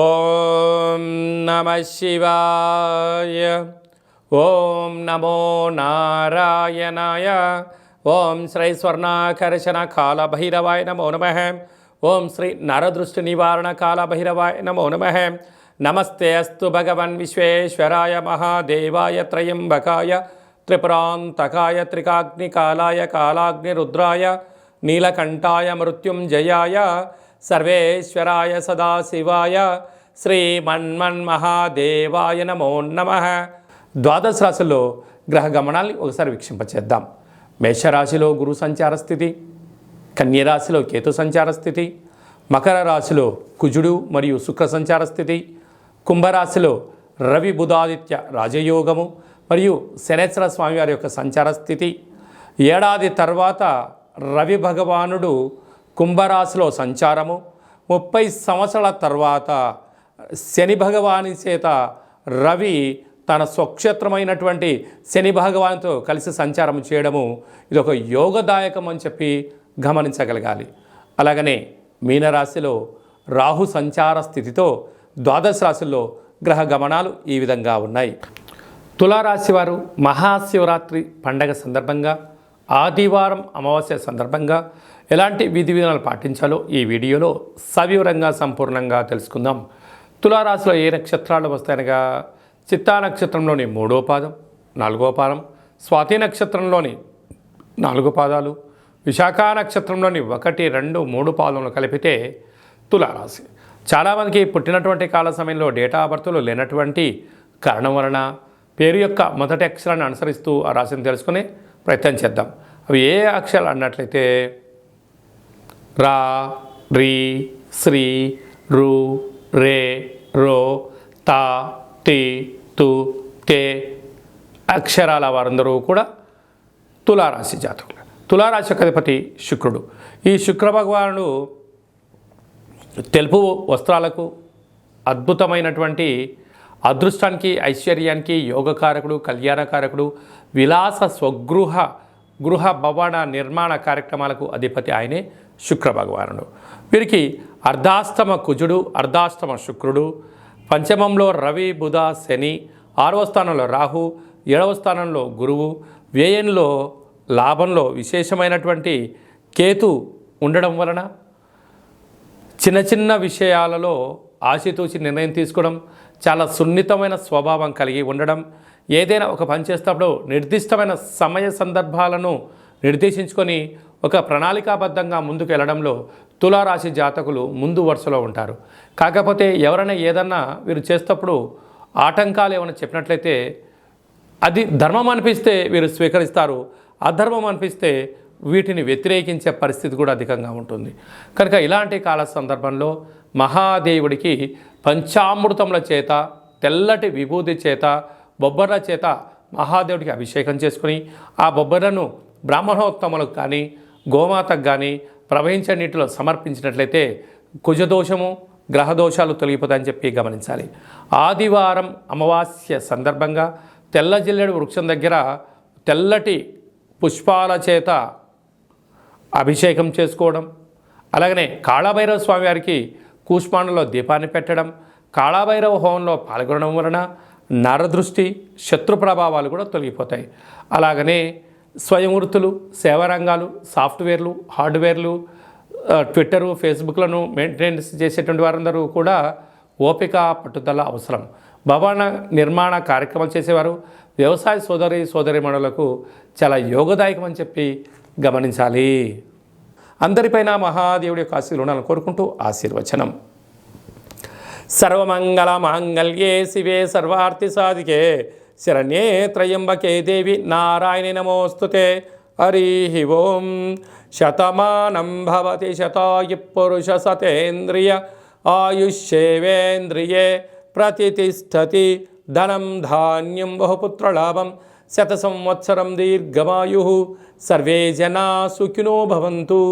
ఓం నమః శివాయ. ఓం నమో నారాయణాయ. ఓం శ్రీ స్వర్ణాకర్షణ కాళభైరవాయ నమో నమః. ఓం శ్రీ నరదృష్టి నివారణ కాళభైరవాయ నమో నమః. నమస్తే అస్తు భగవన్ విశ్వేశ్వరాయ మహాదేవాయ త్రయంబకాయ త్రిపురాంతకాయ త్రికాగ్నికాలాయ కాలాగ్నిరుద్రాయ నీలకంఠాయ మృత్యుంజయాయ సర్వేశ్వరాయ సదాశివాయ శ్రీమన్మన్మహాదేవాయ నమో నమః. ద్వాదశ రాశుల్లో గ్రహ గమనాల్ని ఒకసారి వీక్షింపచేద్దాం. మేషరాశిలో గురు సంచార స్థితి, కన్యరాశిలో కేతు సంచార స్థితి, మకర రాశిలో కుజుడు మరియు శుక్ర సంచార స్థితి, కుంభరాశిలో రవి బుధాదిత్య రాజయోగము మరియు శనేశ్వర స్వామివారి యొక్క సంచార స్థితి. ఏడాది తర్వాత రవి భగవానుడు కుంభరాశిలో సంచారము, 30 సంవత్సరాల తర్వాత శని భగవాని చేత రవి తన స్వక్షేత్రమైనటువంటి శని భగవాన్తో కలిసి సంచారం చేయడము ఇది ఒక యోగదాయకం అని చెప్పి గమనించగలగాలి. అలాగనే మీనరాశిలో రాహు సంచార స్థితితో ద్వాదశ రాశుల్లో గ్రహ గమనాలు ఈ విధంగా ఉన్నాయి. తులారాశి వారు మహాశివరాత్రి పండగ సందర్భంగా ఆదివారం అమావాస్య సందర్భంగా ఎలాంటి విధి విధానాలు పాటించాలో ఈ వీడియోలో సవివరంగా సంపూర్ణంగా తెలుసుకుందాం. తులారాశిలో ఏ నక్షత్రాలు వస్తాయనగా చిత్తా నక్షత్రంలోని 3వ పాదం, 4వ పాదం, స్వాతి నక్షత్రంలోని 4 పాదాలు, విశాఖ నక్షత్రంలోని 1, 2, 3 పాదములు కలిపితే తులారాశి. చాలామందికి పుట్టినటువంటి కాల సమయంలో డేటా ఆఫ్ బర్త్లు లేనటువంటి కారణం వలన పేరు యొక్క మొదటి అక్షరాన్ని అనుసరిస్తూ ఆ రాశిని తెలుసుకునే ప్రయత్నం చేద్దాం. అవి ఏ అక్షరాలు అన్నట్లయితే రా, రీ, శ్రీ, రు, రే, రో, తా, తి, తు, తే అక్షరాల వారందరూ కూడా తులారాశి జాతకులు. తులారాశి యొక్క అధిపతి శుక్రుడు. ఈ శుక్ర భగవానుడు తెలుపు వస్త్రాలకు, అద్భుతమైనటువంటి అదృష్టానికి, ఐశ్వర్యానికి యోగకారకుడు, కళ్యాణకారకుడు, విలాస గృహ భవన నిర్మాణ కార్యక్రమాలకు అధిపతి ఆయనే శుక్ర భగవానుడు. వీరికి అర్ధాష్టమ కుజుడు, అర్ధాష్టమ శుక్రుడు, పంచమంలో రవి బుధ శని, 6వ స్థానంలో రాహు, 7వ స్థానంలో గురువు, వ్యయంలో లాభంలో విశేషమైనటువంటి కేతు ఉండడం వలన చిన్న చిన్న విషయాలలో ఆచితూచి నిర్ణయం తీసుకోవడం, చాలా సున్నితమైన స్వభావం కలిగి ఉండడం, ఏదైనా ఒక పని చేసేటప్పుడు నిర్దిష్టమైన సమయ సందర్భాలను నిర్దేశించుకొని ఒక ప్రణాళికాబద్ధంగా ముందుకు వెళ్ళడంలో తులారాశి జాతకులు ముందు వరుసలో ఉంటారు. కాకపోతే ఎవరైనా ఏదన్నా వీరు చేసేటప్పుడు ఆటంకాలు ఏమైనా చెప్పినట్లయితే అది ధర్మం అనిపిస్తే వీరు స్వీకరిస్తారు, అధర్మం అనిపిస్తే వీటిని వ్యతిరేకించే పరిస్థితి కూడా అధికంగా ఉంటుంది. కనుక ఇలాంటి కాల సందర్భంలో మహాదేవుడికి పంచామృతముల చేత, తెల్లటి విభూతి చేత, బొబ్బర్ల చేత మహాదేవుడికి అభిషేకం చేసుకుని ఆ బొబ్బర్లను బ్రాహ్మణోత్తములకు కానీ గోమాతకు కానీ ప్రవహించే నీటిలో సమర్పించినట్లయితే కుజదోషము, గ్రహదోషాలు తొలగిపోతాయని చెప్పి గమనించాలి. ఆదివారం అమావాస్య సందర్భంగా తెల్ల జిల్లేడు వృక్షం దగ్గర తెల్లటి పుష్పాల చేత అభిషేకం చేసుకోవడం, అలాగనే కాళభైరవ స్వామి వారికి కూష్మాండలో దీపాన్ని పెట్టడం, కాళభైరవ హోమంలో పాల్గొనడం వలన నరదృష్టి, శత్రు ప్రభావాలు కూడా తొలగిపోతాయి. అలాగనే స్వయం వృత్తులు, సేవారంగాలు, సాఫ్ట్వేర్లు, హార్డ్వేర్లు, ట్విట్టరు, ఫేస్బుక్లను మెయింటెనెన్స్ చేసేటువంటి వారందరూ కూడా ఓపిక, పట్టుదల అవసరం. భవన నిర్మాణ కార్యక్రమాలు చేసేవారు, వ్యవసాయ సోదరీమణులకు చాలా యోగదాయకం అని చెప్పి గమనించాలి. అందరిపైన మహాదేవుడి యొక్క ఆశీర్వాదాలను కోరుకుంటూ ఆశీర్వచనం. సర్వమంగళ మాంగళ్యే శివే సర్వార్థి సాధికే శరణ్యే త్రయంబకే దేవి నారాయణి నమోస్తుతే. హరి ఓం. శతమానం భవతి శతాయు పురుష సతేంద్రియ ఆయుష్యేవేంద్రియే ప్రతిష్టతి. ధనం ధాన్యం బహుపుత్రలాభం శత సంవత్సరం దీర్ఘమాయు. సర్వే జనా సుఖినో భవంతు.